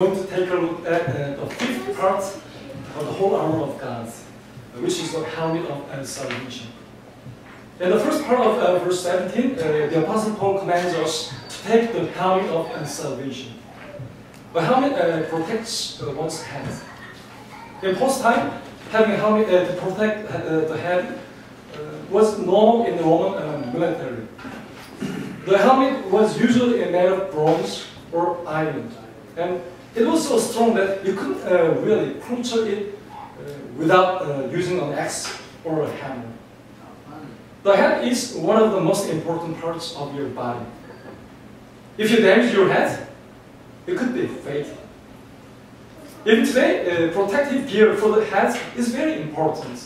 Going to take a look at the fifth part of the whole armor of God, which is the helmet of salvation. In the first part of verse 17, the Apostle Paul commands us to take the helmet of salvation. The helmet protects one's head. In Paul's time, having a helmet to protect the head was normal in the Roman military. The helmet was usually made of bronze or iron, and it was so strong that you couldn't really puncture it without using an axe or a hammer. The head is one of the most important parts of your body. If you damage your head, it could be fatal. Even today, protective gear for the head is very important.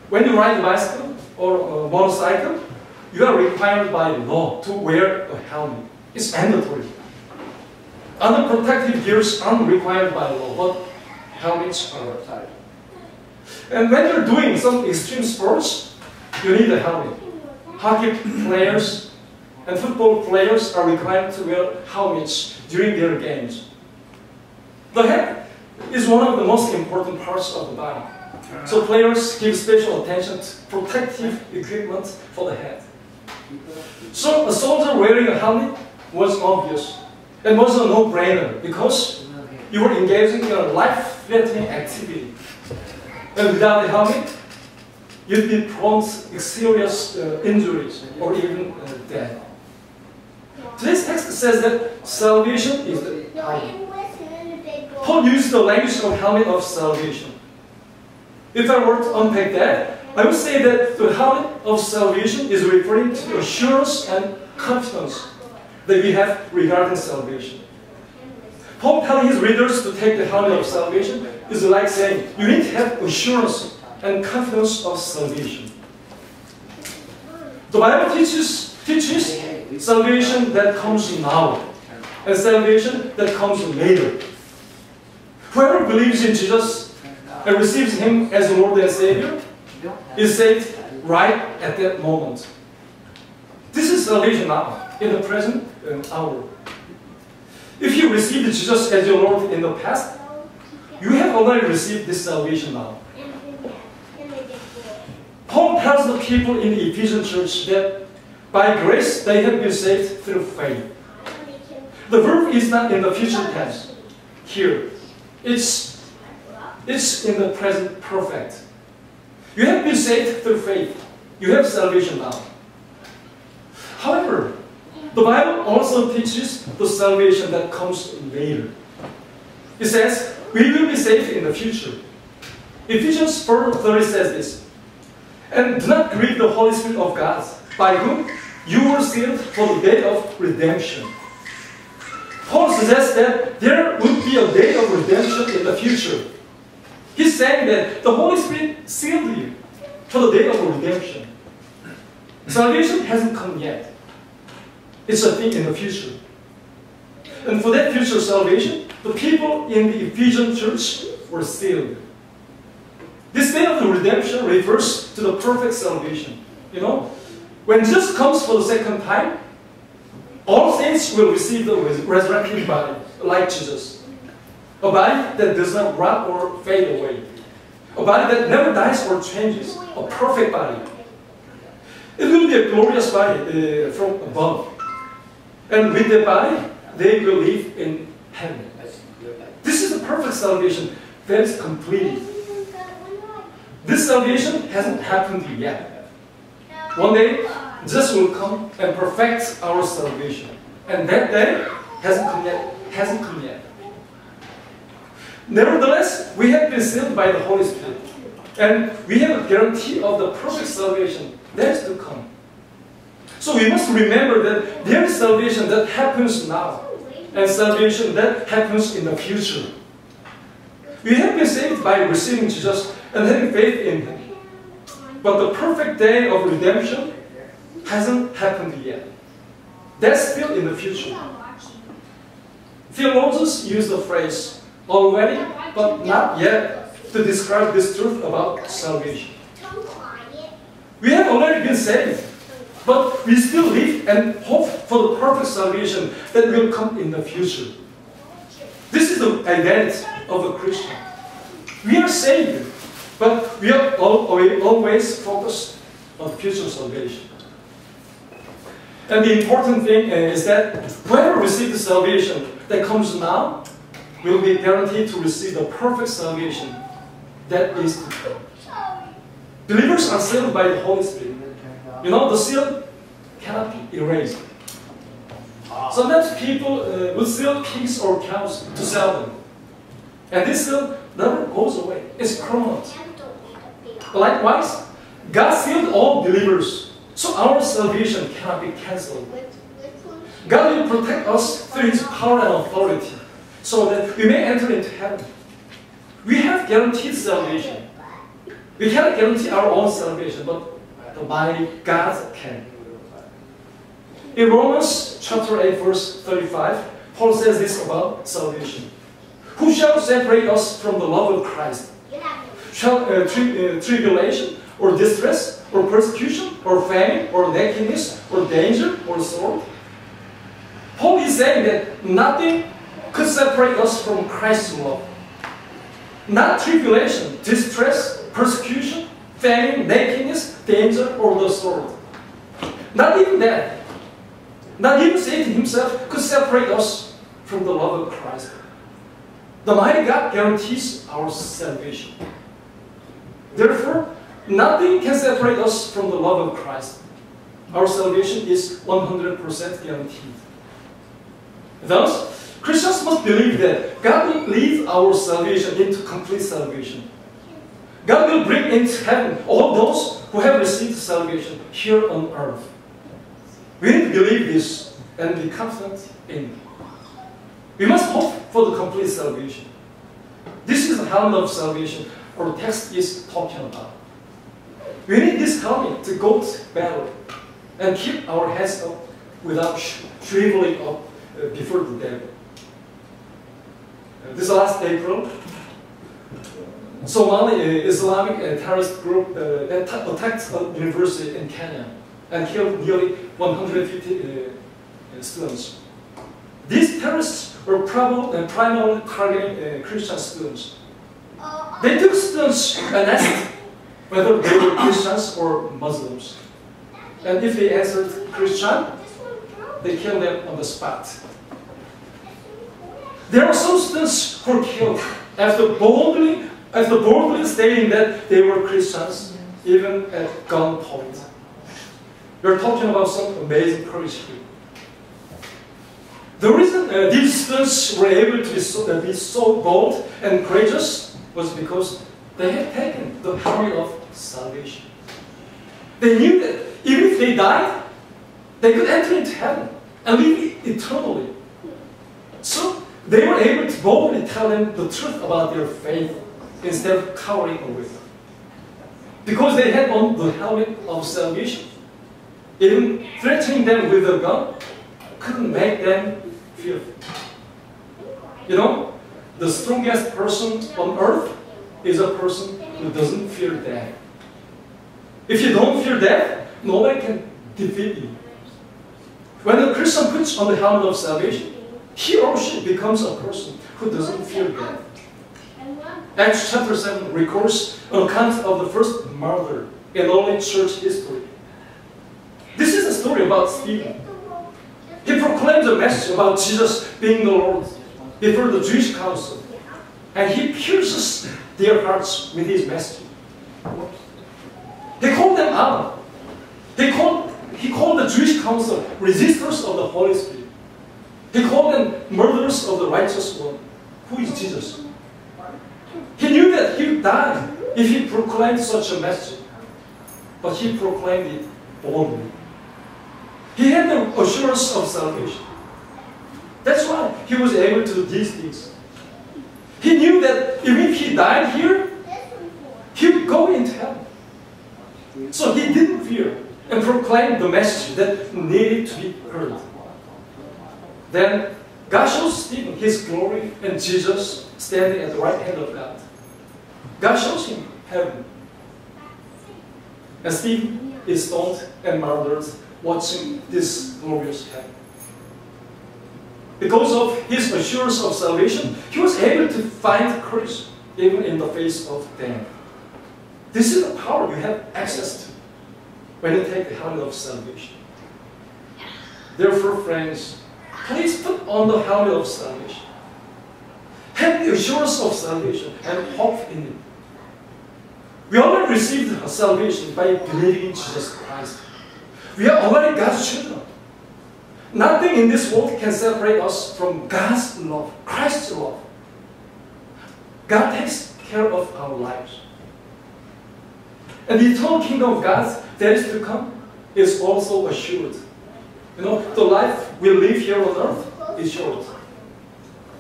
When you ride a bicycle or a motorcycle, you are required by law to wear a helmet. It's mandatory. Other protective gears aren't required by law, but helmets are required. And when you're doing some extreme sports, you need a helmet. Hockey players and football players are required to wear helmets during their games. The head is one of the most important parts of the body. So players give special attention to protective equipment for the head. So a soldier wearing a helmet was obvious. It was a no-brainer because you were engaging in a life-threatening activity. And without the helmet, you'd be prone to serious injuries or even death. Today's text says that salvation is the helmet. Paul used the language of helmet of salvation. If I were to unpack that, I would say that the helmet of salvation is referring to the assurance and confidence that we have regarding salvation. Paul telling his readers to take the helmet of salvation is like saying you need to have assurance and confidence of salvation. The Bible teaches salvation that comes now and salvation that comes later. Whoever believes in Jesus and receives Him as Lord and Savior is saved right at that moment. This is salvation now, in the present hour. If you received Jesus as your Lord in the past, you have already received this salvation now. Paul tells the people in the Ephesian church that by grace they have been saved through faith. The verb is not in the future tense here. It's in the present perfect. You have been saved through faith. You have salvation now. However, the Bible also teaches the salvation that comes later. It says, we will be saved in the future. Ephesians 4:30 says this, and do not grieve the Holy Spirit of God, by whom you were sealed for the day of redemption. Paul suggests that there would be a day of redemption in the future. He's saying that the Holy Spirit sealed you for the day of redemption. Salvation hasn't come yet. It's a thing in the future. And for that future salvation, the people in the Ephesian church were sealed. This day of the redemption refers to the perfect salvation. You know, when Jesus comes for the second time, all saints will receive the resurrected body, like Jesus. A body that does not rot or fade away. A body that never dies or changes. A perfect body. It will be a glorious body from above. And with their body, they will live in heaven. This is the perfect salvation that is completed. This salvation hasn't happened yet. One day, Jesus will come and perfect our salvation. And that day hasn't come yet. Nevertheless, we have been sealed by the Holy Spirit. And we have a guarantee of the perfect salvation that is to come. So we must remember that there is salvation that happens now and salvation that happens in the future. We have been saved by receiving Jesus and having faith in Him. But the perfect day of redemption hasn't happened yet. That's still in the future. Theologians use the phrase already but not yet to describe this truth about salvation. We have already been saved, but we still live and hope for the perfect salvation that will come in the future. This is the identity of a Christian. We are saved, but we are always focused on future salvation. And the important thing is that whoever receives the salvation that comes now will be guaranteed to receive the perfect salvation that is to come. Believers are sealed by the Holy Spirit. You know, the seal cannot be erased. Sometimes people will seal pigs or cows to sell them. And this seal never goes away. It's permanent. Likewise, God sealed all believers, so our salvation cannot be cancelled. God will protect us through His power and authority, so that we may enter into heaven. We have guaranteed salvation. We cannot guarantee our own salvation, but the mighty God can. In Romans chapter 8, verse 35, Paul says this about salvation. Who shall separate us from the love of Christ? Shall tribulation, or distress, or persecution, or famine, or nakedness, or danger, or sword? Paul is saying that nothing could separate us from Christ's love. Not tribulation, distress, persecution, famine, nakedness, danger, or the sword. Not even that. Not even Satan himself could separate us from the love of Christ. The mighty God guarantees our salvation. Therefore, nothing can separate us from the love of Christ. Our salvation is 100% guaranteed. Thus, Christians must believe that God will lead our salvation into complete salvation. God will bring into heaven all those who have received salvation here on earth. We need to believe this and be confident in it. We must hope for the complete salvation. This is the helmet of salvation our text is talking about. We need this helmet to go to battle and keep our heads up without shriveling up before the devil. This last April, Somali Islamic terrorist group attacked a university in Kenya and killed nearly 150 students. These terrorists were primarily targeting Christian students. They took students and asked whether they were Christians or Muslims. And if they answered Christian, they killed them on the spot. There are some students who were killed after boldly stating that they were Christians, even at gunpoint. We're talking about some amazing courage here. The reason these students were able to be so bold and courageous was because they had taken the helmet of salvation. They knew that even if they died, they could enter into heaven and live eternally. So they were able to boldly tell them the truth about their faith instead of cowering away. Because they had on the helmet of salvation, even threatening them with a gun couldn't make them fearful. You know, the strongest person on earth is a person who doesn't fear death. If you don't fear death, nobody can defeat you. When a Christian puts on the helmet of salvation, he or she becomes a person who doesn't fear death. Acts chapter 7 records an account of the first martyr in early church history. This is a story about Stephen. He proclaimed a message about Jesus being the Lord before the Jewish council, and he pierces their hearts with his message. He called them out. He called the Jewish council resistors of the Holy Spirit. He called them murderers of the righteous one. Who is Jesus? He knew that he would die if he proclaimed such a message, but he proclaimed it boldly. He had the assurance of salvation. That's why he was able to do these things. He knew that even if he died here, he would go into heaven. So he didn't fear and proclaimed the message that needed to be heard. Then God shows Stephen his glory and Jesus standing at the right hand of God. God shows him heaven. And Stephen is stoned and murdered watching this glorious heaven. because of his assurance of salvation, he was able to find courage even in the face of death. This is the power you have access to when you take the helmet of salvation. Therefore, friends, please put on the helmet of salvation. Have the assurance of salvation and hope in it. We already received salvation by believing in Jesus Christ. We are already God's children. Nothing in this world can separate us from God's love, Christ's love. God takes care of our lives. And the eternal kingdom of God that is to come is also assured. You know, the life we live here on earth is short,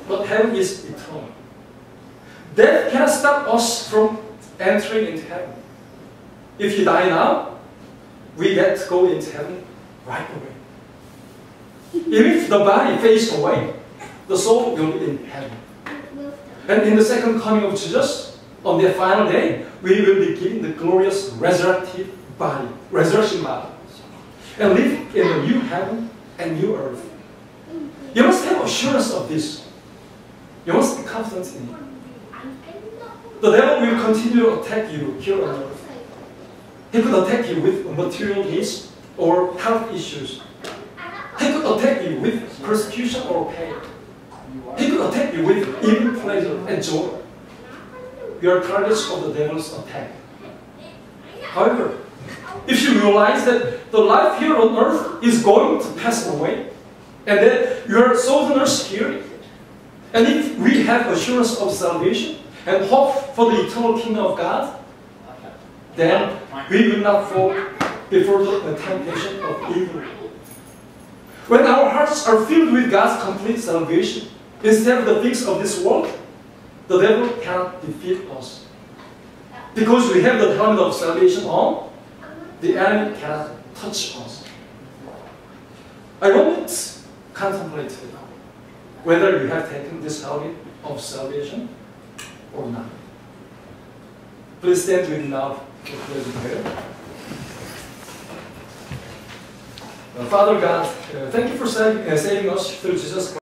but heaven is eternal. Death cannot stop us from entering into heaven. If you die now, we get to go into heaven right away. Even if the body fades away, the soul will be in heaven. And in the second coming of Jesus, on the final day, we will be given the glorious resurrection body, and live in a new heaven and new earth. You must have assurance of this. You must be confident in it. The devil will continue to attack you here on earth. He could attack you with material needs or health issues. He could attack you with persecution or pain. He could attack you with evil pleasure and joy. You are targets of the devil's attack. However, if you realize that the life here on earth is going to pass away, and that you are sojourners here, and if we have assurance of salvation and hope for the eternal kingdom of God, then we will not fall before the temptation of evil. When our hearts are filled with God's complete salvation, instead of the things of this world, the devil cannot defeat us. Because we have the helmet of salvation on, the enemy cannot touch us. I want to contemplate whether you have taken this helmet of salvation or not. Please stand with me now for closing prayer. Father God, thank you for saving us through Jesus Christ.